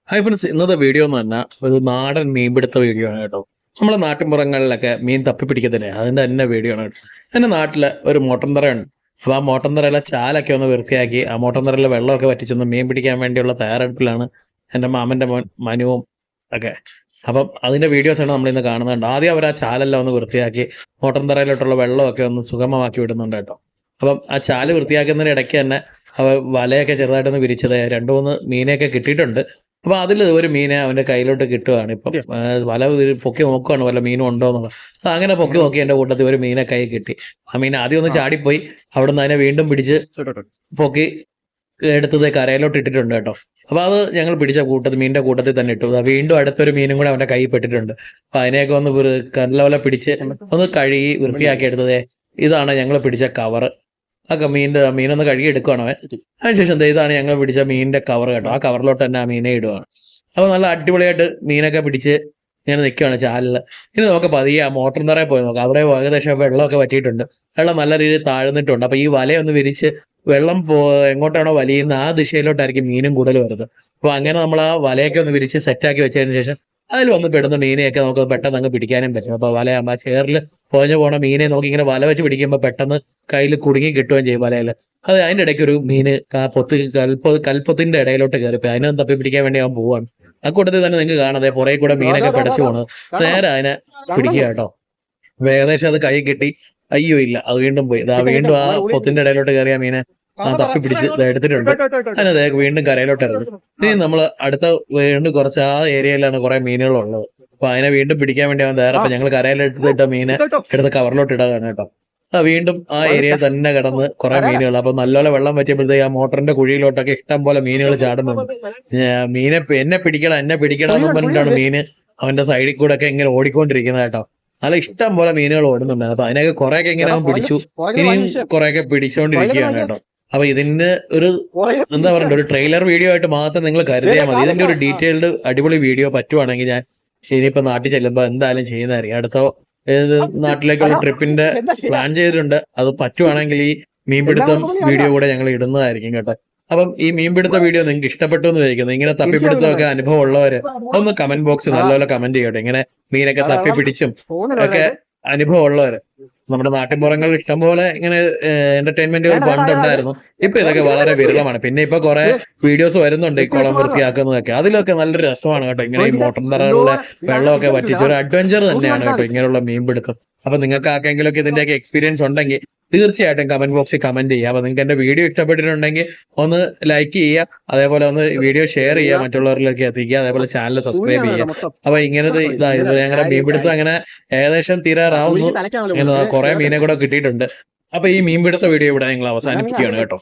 Hi friends, ഇന്നത്തെ video എന്ന് പറഞ്ഞാൽ ഒരു നാടൻ മീൻപിടുത്ത വീഡിയോ ആണ് കേട്ടോ. നമ്മളെ നാട്ടിൻപുറങ്ങളിലൊക്കെ മീൻ തപ്പിപ്പിടിക്കത്തില്ലേ, അതിൻ്റെ തന്നെ വീഡിയോ ആണ് കേട്ടോ. എൻ്റെ നാട്ടിൽ ഒരു മോട്ടന്തറയുണ്ട്. അപ്പോൾ ആ മോട്ടന്തറയിലെ ചാലൊക്കെ ഒന്ന് വൃത്തിയാക്കി ആ മോട്ടന്തറയിലെ വെള്ളമൊക്കെ വറ്റിച്ചൊന്ന് മീൻ പിടിക്കാൻ വേണ്ടിയുള്ള തയ്യാറെടുപ്പിലാണ് എൻ്റെ മാമൻ്റെ മോൻ മനുവും ഒക്കെ. അപ്പം അതിൻ്റെ വീഡിയോസാണ് നമ്മളിന്ന് കാണുന്നുണ്ട്. ആദ്യം അവർ ആ ചാലെല്ലാം ഒന്ന് വൃത്തിയാക്കി മോട്ടന്തറയിലോട്ടുള്ള വെള്ളമൊക്കെ ഒന്ന് സുഗമമാക്കി വിടുന്നുണ്ട് കേട്ടോ. അപ്പം ആ ചാല് വൃത്തിയാക്കുന്നതിന് ഇടയ്ക്ക് തന്നെ വലയൊക്കെ ചെറുതായിട്ടൊന്ന് വിരിച്ചത് 2-3 മീനെയൊക്കെ കിട്ടിയിട്ടുണ്ട്. അപ്പൊ അതിൽ ഒരു മീനെ അവന്റെ കയ്യിലോട്ട് കിട്ടുവാണ്. ഇപ്പം വല പൊക്കി നോക്കുവാണ് വല്ല മീനും ഉണ്ടോ എന്നുള്ളത്. അങ്ങനെ പൊക്കി നോക്കി എന്റെ കൂട്ടത്തിൽ ഒരു മീനെ കൈ കിട്ടി. ആ മീൻ ആദ്യം ഒന്ന് ചാടിപ്പോയി. അവിടുന്ന് അതിനെ വീണ്ടും പിടിച്ച് പൊക്കി എടുത്തത് കരയിലോട്ട് ഇട്ടിട്ടുണ്ട് കേട്ടോ. അപ്പൊ അത് ഞങ്ങൾ പിടിച്ച മീനിന്റെ കൂട്ടത്തിൽ തന്നെ ഇട്ടു. വീണ്ടും അടുത്തൊരു മീനും കൂടെ അവന്റെ കൈ പെട്ടിട്ടുണ്ട്. അപ്പൊ അതിനെയൊക്കെ ഒന്ന് നല്ലപോലെ പിടിച്ച് ഒന്ന് കഴുകി വൃത്തിയാക്കി എടുത്തതേ ഇതാണ് ഞങ്ങൾ പിടിച്ച കവറ്. ഒക്കെ മീനൊന്ന് കഴുകി എടുക്കുകയാണ് അവൻ. അതിനുശേഷം ഇതാണ് ഞങ്ങൾ പിടിച്ച മീനിന്റെ കവർ കേട്ടോ. ആ കവറിലോട്ട് തന്നെ ആ മീനെ ഇടുകയാണ്. അപ്പൊ നല്ല അടിപൊളിയായിട്ട് മീനൊക്കെ പിടിച്ച് ഇങ്ങനെ നിൽക്കുകയാണ് ചാലിൽ. ഇനി നമുക്ക് പതിയെ ആ മോട്ടർ നിറയെ പോയി നോക്കാം. അവിടെ ഏകദേശം വെള്ളമൊക്കെ വറ്റിയിട്ടുണ്ട്. വെള്ളം നല്ല രീതിയിൽ താഴ്ന്നിട്ടുണ്ട്. അപ്പൊ ഈ വലയൊന്ന് വിരിച്ച് വെള്ളം എങ്ങോട്ടാണോ വലിയുന്ന ആ ദിശയിലോട്ടായിരിക്കും മീനും കൂടുതൽ വരുന്നത്. അപ്പൊ അങ്ങനെ നമ്മൾ ആ വലയൊക്കെ ഒന്ന് വിരിച്ച് സെറ്റാക്കി വെച്ചതിന് ശേഷം അതിൽ വന്ന് പെടുന്ന മീനെയൊക്കെ നമുക്ക് പെട്ടെന്ന് അങ്ങ് പിടിക്കാനും പറ്റും. അപ്പൊ വലയാകുമ്പോൾ ചേറിൽ പൊഞ്ഞു പോണ മീനെ നോക്കി ഇങ്ങനെ വല വെച്ച് പിടിക്കുമ്പോൾ പെട്ടെന്ന് കയ്യിൽ കുടുങ്ങി കിട്ടുകയും ചെയ്യും വലയിൽ. അത് അതിൻ്റെ ഇടയ്ക്ക് ഒരു മീന് കൽപ്പൊത്തിന്റെ ഇടയിലോട്ട് കയറിപ്പോയി. അതിനൊന്ന് തപ്പി പിടിക്കാൻ വേണ്ടി അവൻ പോവാണ്. ആ കൂട്ടത്തിൽ തന്നെ നിങ്ങൾക്ക് കാണാതെ പുറകെ കൂടെ മീനൊക്കെ പിടച്ചു പോണത്. നേരെ അതിനെ പിടിക്കുക കേട്ടോ. ഏകദേശം അത് കൈ കിട്ടി. അയ്യോ ഇല്ല, അത് വീണ്ടും പോയി. വീണ്ടും ആ പൊത്തിന്റെ ഇടയിലോട്ട് കയറിയ മീനെ തപ്പി പിടിച്ച് എടുത്തിട്ടുണ്ട്. അതിനെ വീണ്ടും കരയിലോട്ട് ഇറങ്ങി. ഇനി നമ്മൾ അടുത്ത വീണ്ടും കുറച്ച് ആ ഏരിയയിലാണ് കുറെ മീനുകളുള്ളത്. അപ്പൊ അതിനെ വീണ്ടും പിടിക്കാൻ വേണ്ടി അവൻ തയ്യാറപ്പം ഞങ്ങൾ കരയിലെടുത്തിട്ട മീനെ എടുത്ത് കവറിലോട്ട് ഇടാണ് കേട്ടോ. വീണ്ടും ആ ഏരിയയിൽ തന്നെ കിടന്ന് കുറെ മീനുകൾ. അപ്പൊ നല്ലപോലെ വെള്ളം പറ്റിയപ്പോഴത്തേക്ക് ആ മോട്ടറിന്റെ കുഴിയിലോട്ടൊക്കെ ഇഷ്ടം പോലെ മീനുകൾ ചാടുന്നുണ്ട്. എന്നെ പിടിക്കണം എന്ന് പറഞ്ഞിട്ടാണ് മീന് അവന്റെ സൈഡിൽ കൂടെ ഒക്കെ ഇങ്ങനെ ഓടിക്കൊണ്ടിരിക്കുന്നത് കേട്ടോ. നല്ല ഇഷ്ടം പോലെ മീനുകൾ ഓടുന്നുണ്ട്. അപ്പൊ അതിനൊക്കെ കുറെയൊക്കെ ഇങ്ങനെ അവൻ പിടിച്ചു. ഇനിയും കുറെയൊക്കെ പിടിച്ചോണ്ടിരിക്കുകയാണ് കേട്ടോ. അപ്പൊ ഇതിന്റെ ഒരു എന്താ പറയുക, ഒരു ട്രെയിലർ വീഡിയോ ആയിട്ട് മാത്രം നിങ്ങൾ കരുതിയാൽ മതി. ഇതിന്റെ ഒരു ഡീറ്റെയിൽഡ് അടിപൊളി വീഡിയോ പറ്റുവാണെങ്കിൽ ഞാൻ ഇനിയിപ്പോ നാട്ടിൽ ചെല്ലുമ്പോൾ എന്തായാലും ചെയ്യുന്നതായിരിക്കും. അടുത്ത നാട്ടിലേക്കുള്ള ട്രിപ്പിന്റെ പ്ലാൻ ചെയ്തിട്ടുണ്ട്. അത് പറ്റുവാണെങ്കിൽ ഈ മീൻപിടുത്തം വീഡിയോ കൂടെ ഞങ്ങൾ ഇടുന്നതായിരിക്കും കേട്ടോ. അപ്പം ഈ മീൻപിടുത്ത വീഡിയോ നിങ്ങൾക്ക് ഇഷ്ടപ്പെട്ടു എന്ന് വിചാരിക്കുന്നു. ഇങ്ങനെ തപ്പിപ്പിടുത്തമൊക്കെ അനുഭവം ഉള്ളവര് ഒന്ന് കമന്റ് ബോക്സിൽ നല്ലപോലെ കമന്റ് ചെയ്യട്ടെ. ഇങ്ങനെ മീനൊക്കെ തപ്പിപ്പിടിച്ചും ഒക്കെ അനുഭവം ഉള്ളവര്. നമ്മുടെ നാട്ടിൻപുറങ്ങളിൽ ഇഷ്ടംപോലെ ഇങ്ങനെ എന്റർടൈൻമെന്റുകൾ പണ്ടുണ്ടായിരുന്നു. ഇപ്പൊ ഇതൊക്കെ വളരെ വിരളമാണ്. പിന്നെ ഇപ്പൊ കുറെ വീഡിയോസ് വരുന്നുണ്ട് ഈ കുളം വൃത്തിയാക്കുന്നതൊക്കെ. അതിലൊക്കെ നല്ലൊരു രസമാണ് കേട്ടോ. ഇങ്ങനെ ഈ മോട്ടർ നിറയുള്ള വെള്ളമൊക്കെ വറ്റിച്ച് ഒരു അഡ്വഞ്ചർ തന്നെയാണ് കേട്ടോ ഇങ്ങനെയുള്ള മീൻപിടുത്തം. അപ്പൊ നിങ്ങൾക്ക് ആർക്കെങ്കിലും ഒക്കെ ഇതിന്റെയൊക്കെ എക്സ്പീരിയൻസ് ഉണ്ടെങ്കിൽ തീർച്ചയായിട്ടും കമന്റ് ബോക്സിൽ കമന്റ് ചെയ്യുക. അപ്പൊ നിങ്ങൾക്ക് എന്റെ വീഡിയോ ഇഷ്ടപ്പെട്ടിട്ടുണ്ടെങ്കിൽ ഒന്ന് ലൈക്ക് ചെയ്യുക, അതേപോലെ ഒന്ന് വീഡിയോ ഷെയർ ചെയ്യുക, മറ്റുള്ളവരിലേക്ക് എത്തിക്കുക, അതേപോലെ ചാനൽ സബ്സ്ക്രൈബ് ചെയ്യുക. അപ്പൊ ഇങ്ങനത്തെ ഞങ്ങളുടെ മീൻപിടുത്തം അങ്ങനെ ഏകദേശം തീരാറാവുന്നു. കുറെ മീനെ കൂടെ കിട്ടിയിട്ടുണ്ട്. അപ്പൊ ഈ മീൻപിടുത്ത വീഡിയോ ഇവിടെ ഞങ്ങൾ അവസാനിപ്പിക്കുകയാണ് കേട്ടോ.